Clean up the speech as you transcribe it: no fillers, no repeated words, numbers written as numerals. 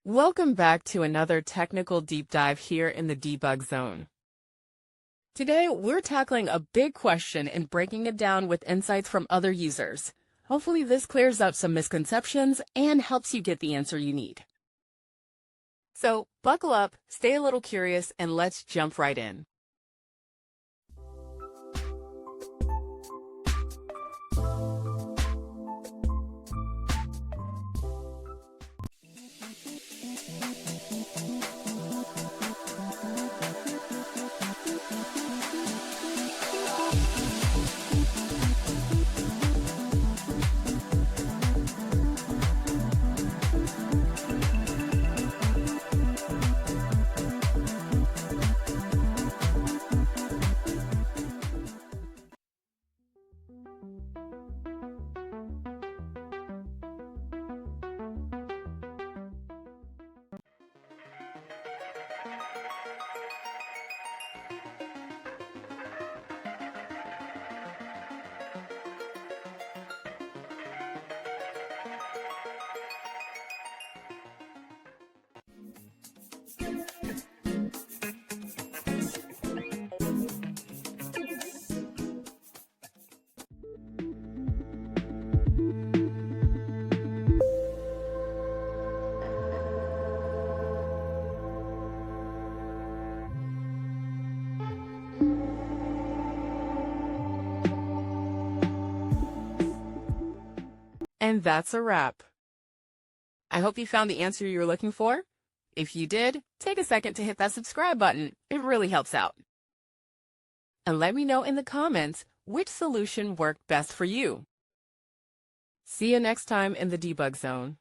Welcome back to another technical deep dive here in the debug zone. Today, we're tackling a big question and breaking it down with insights from other users. Hopefully this clears up some misconceptions and helps you get the answer you need. So buckle up, stay a little curious, and let's jump right in. And that's a wrap. I hope you found the answer you were looking for. If you did, take a second to hit that subscribe button. It really helps out. And let me know in the comments which solution worked best for you. See you next time in the debug zone.